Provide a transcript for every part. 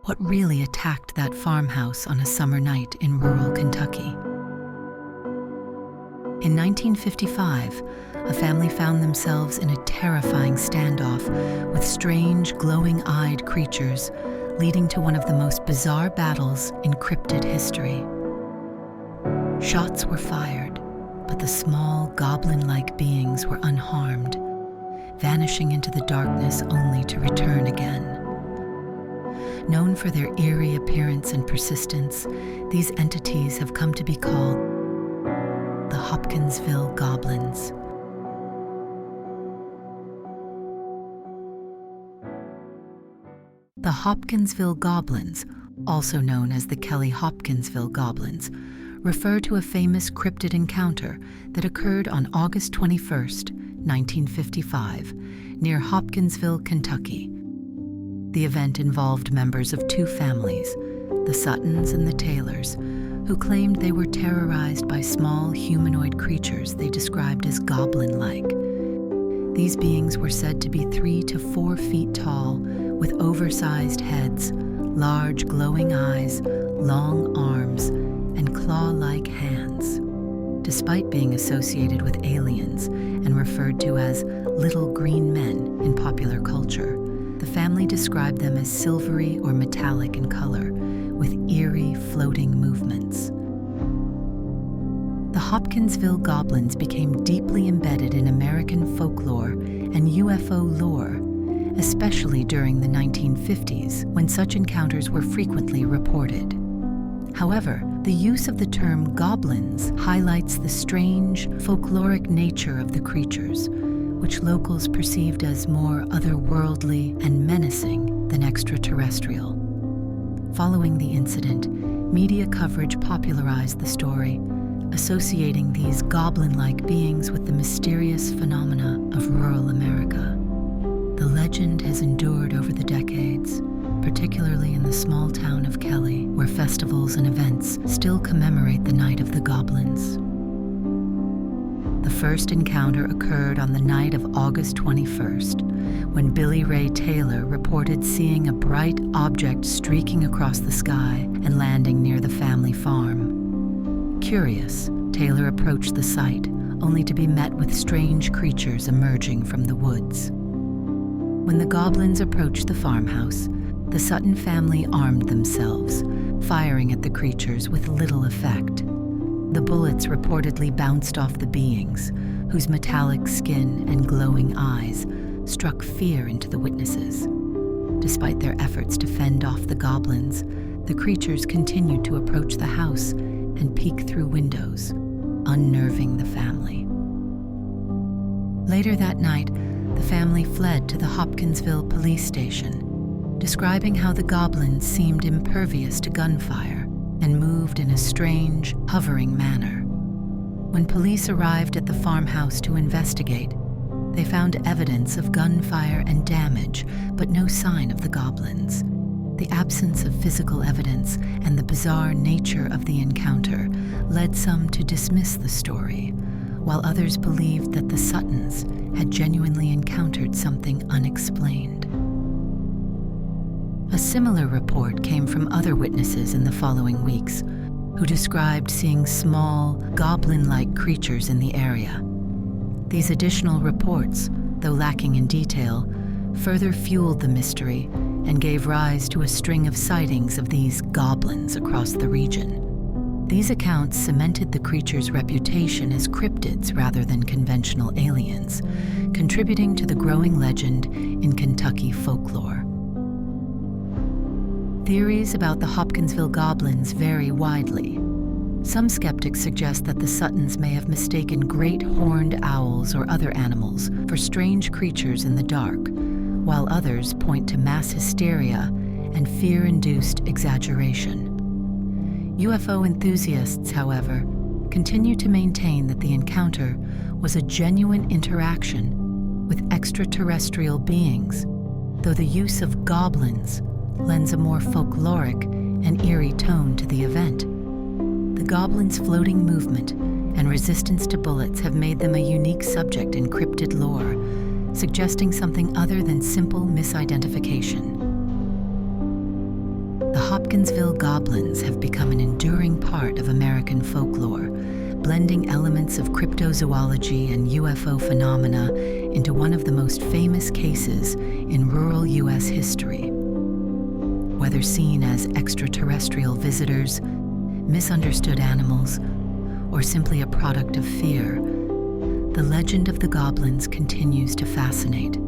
What really attacked that farmhouse on a summer night in rural Kentucky? In 1955, a family found themselves in a terrifying standoff with strange, glowing-eyed creatures, leading to one of the most bizarre battles in cryptid history. Shots were fired, but the small, goblin-like beings were unharmed, vanishing into the darkness only to return again. Known for their eerie appearance and persistence, these entities have come to be called the Hopkinsville Goblins. The Hopkinsville Goblins, also known as the Kelly-Hopkinsville Goblins, refer to a famous cryptid encounter that occurred on August 21, 1955, near Hopkinsville, Kentucky. The event involved members of two families, the Suttons and the Taylors, who claimed they were terrorized by small humanoid creatures they described as goblin-like. These beings were said to be 3 to 4 feet tall, with oversized heads, large glowing eyes, long arms, and claw-like hands. Despite being associated with aliens and referred to as little green men in popular culture, the family described them as silvery or metallic in color, with eerie, floating movements. The Hopkinsville Goblins became deeply embedded in American folklore and UFO lore, especially during the 1950s, when such encounters were frequently reported. However, the use of the term goblins highlights the strange, folkloric nature of the creatures, which locals perceived as more otherworldly and menacing than extraterrestrial. Following the incident, media coverage popularized the story, associating these goblin-like beings with the mysterious phenomena of rural America. The legend has endured over the decades, particularly in the small town of Kelly, where festivals and events still commemorate the Night of the Goblins. The first encounter occurred on the night of August 21st, when Billy Ray Taylor reported seeing a bright object streaking across the sky and landing near the family farm. Curious, Taylor approached the site, only to be met with strange creatures emerging from the woods. When the goblins approached the farmhouse, the Sutton family armed themselves, firing at the creatures with little effect. The bullets reportedly bounced off the beings, whose metallic skin and glowing eyes struck fear into the witnesses. Despite their efforts to fend off the goblins, the creatures continued to approach the house and peek through windows, unnerving the family. Later that night, the family fled to the Hopkinsville police station, describing how the goblins seemed impervious to gunfire and moved in a strange, hovering manner. When police arrived at the farmhouse to investigate, they found evidence of gunfire and damage, but no sign of the goblins. The absence of physical evidence and the bizarre nature of the encounter led some to dismiss the story, while others believed that the Suttons had genuinely encountered something unexplained. A similar report came from other witnesses in the following weeks, who described seeing small, goblin-like creatures in the area. These additional reports, though lacking in detail, further fueled the mystery and gave rise to a string of sightings of these goblins across the region. These accounts cemented the creatures' reputation as cryptids rather than conventional aliens, contributing to the growing legend in Kentucky folklore. Theories about the Hopkinsville Goblins vary widely. Some skeptics suggest that the Suttons may have mistaken great horned owls or other animals for strange creatures in the dark, while others point to mass hysteria and fear-induced exaggeration. UFO enthusiasts, however, continue to maintain that the encounter was a genuine interaction with extraterrestrial beings, though the use of goblins lends a more folkloric and eerie tone to the event. The goblins' floating movement and resistance to bullets have made them a unique subject in cryptid lore, suggesting something other than simple misidentification. Hopkinsville goblins have become an enduring part of American folklore, blending elements of cryptozoology and UFO phenomena into one of the most famous cases in rural U.S. history. Whether seen as extraterrestrial visitors, misunderstood animals, or simply a product of fear, the legend of the Goblins continues to fascinate.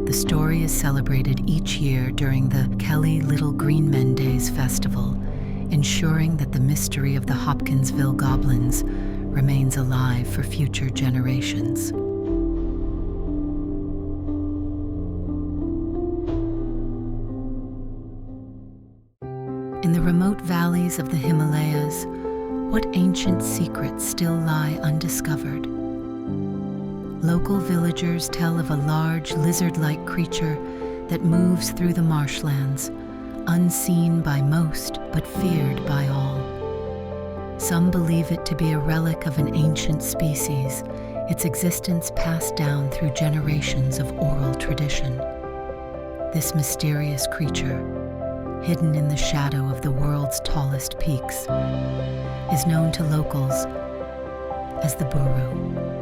The story is celebrated each year during the Kelly Little Green Men Days festival, ensuring that the mystery of the Hopkinsville Goblins remains alive for future generations. In the remote valleys of the Himalayas, what ancient secrets still lie undiscovered? Local villagers tell of a large lizard-like creature that moves through the marshlands, unseen by most but feared by all. Some believe it to be a relic of an ancient species, its existence passed down through generations of oral tradition. This mysterious creature, hidden in the shadow of the world's tallest peaks, is known to locals as the Buru.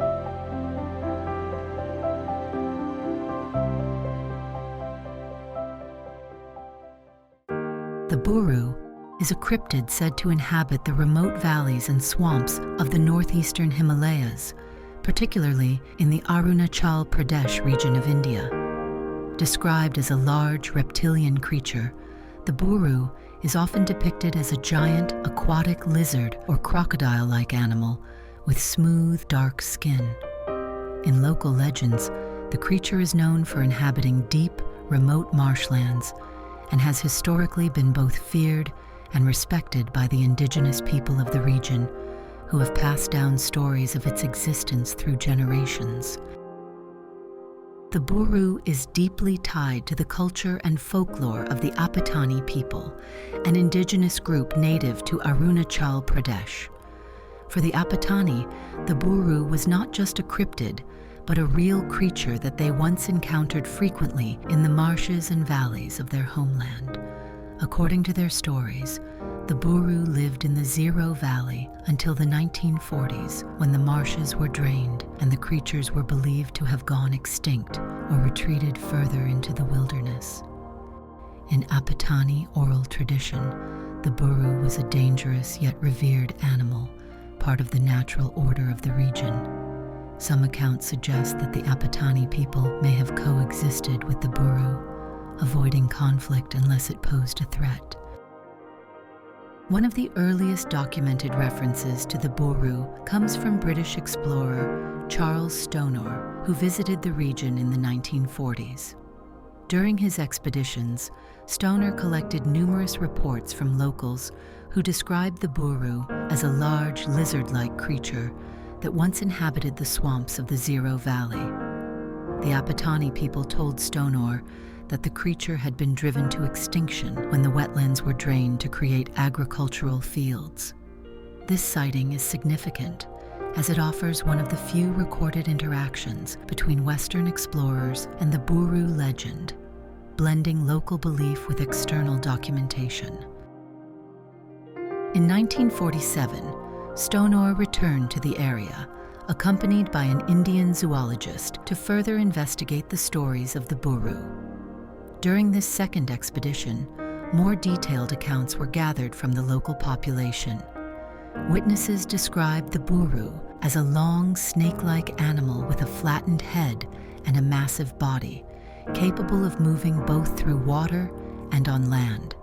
The Buru is a cryptid said to inhabit the remote valleys and swamps of the northeastern Himalayas, particularly in the Arunachal Pradesh region of India. Described as a large reptilian creature, the Buru is often depicted as a giant aquatic lizard or crocodile-like animal with smooth, dark skin. In local legends, the creature is known for inhabiting deep, remote marshlands and has historically been both feared and respected by the indigenous people of the region, who have passed down stories of its existence through generations. The Buru is deeply tied to the culture and folklore of the Pattachitra people, an indigenous group native to Arunachal Pradesh. For the Pattachitra, the Buru was not just a cryptid, but a real creature that they once encountered frequently in the marshes and valleys of their homeland. According to their stories, the Buru lived in the Zero Valley until the 1940s, when the marshes were drained and the creatures were believed to have gone extinct or retreated further into the wilderness. In Pattachitra oral tradition, the Buru was a dangerous yet revered animal, part of the natural order of the region. Some accounts suggest that the Pattachitra people may have coexisted with the Buru, avoiding conflict unless it posed a threat. One of the earliest documented references to the Buru comes from British explorer Charles Stonor, who visited the region in the 1940s. During his expeditions, Stonor collected numerous reports from locals who described the Buru as a large lizard-like creature that once inhabited the swamps of the Zero Valley. The Pattachitra people told Stonor that the creature had been driven to extinction when the wetlands were drained to create agricultural fields. This sighting is significant, as it offers one of the few recorded interactions between Western explorers and the Buru legend, blending local belief with external documentation. In 1947, Stonor returned to the area, accompanied by an Indian zoologist, to further investigate the stories of the Buru. During this second expedition, more detailed accounts were gathered from the local population. Witnesses described the Buru as a long, snake-like animal with a flattened head and a massive body, capable of moving both through water and on land.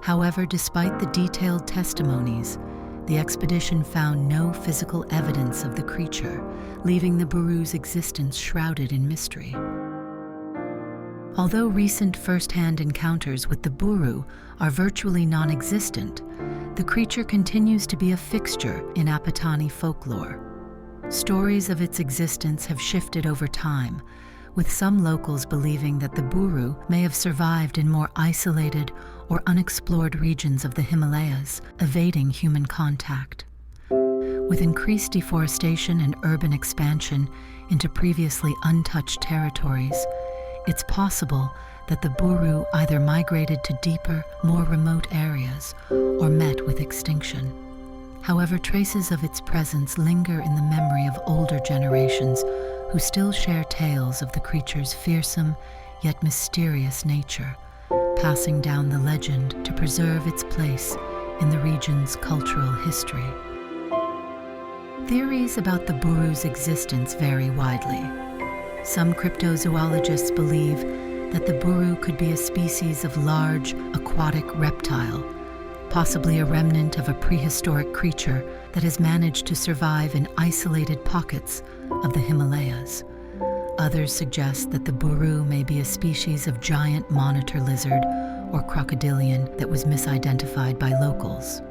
However, despite the detailed testimonies, the expedition found no physical evidence of the creature, leaving the Buru's existence shrouded in mystery. Although recent first-hand encounters with the Buru are virtually non-existent, the creature continues to be a fixture in Pattachitra folklore. Stories of its existence have shifted over time, with some locals believing that the Buru may have survived in more isolated or unexplored regions of the Himalayas, evading human contact. With increased deforestation and urban expansion into previously untouched territories, It's possible that the Buru either migrated to deeper, more remote areas or met with extinction. However, traces of its presence linger in the memory of older generations who still share tales of the creature's fearsome yet mysterious nature, passing down the legend to preserve its place in the region's cultural history. Theories about the Buru's existence vary widely. Some cryptozoologists believe that the Buru could be a species of large, aquatic reptile, possibly a remnant of a prehistoric creature that has managed to survive in isolated pockets of the Himalayas. Others suggest that the Buru may be a species of giant monitor lizard or crocodilian that was misidentified by locals.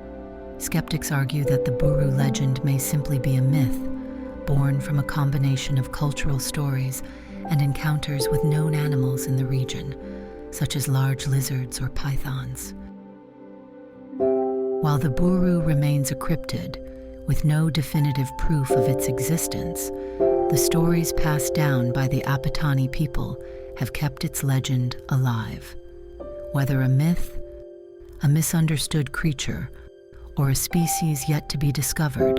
Skeptics argue that the Buru legend may simply be a myth, born from a combination of cultural stories and encounters with known animals in the region, such as large lizards or pythons. While the Buru remains a cryptid, with no definitive proof of its existence, the stories passed down by the Apatani people have kept its legend alive. Whether a myth, a misunderstood creature, or a species yet to be discovered,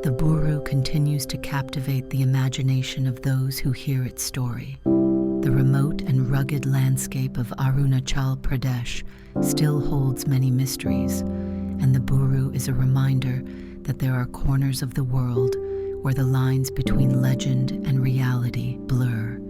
the Buru continues to captivate the imagination of those who hear its story. The remote and rugged landscape of Arunachal Pradesh still holds many mysteries, and the Buru is a reminder that there are corners of the world where the lines between legend and reality blur.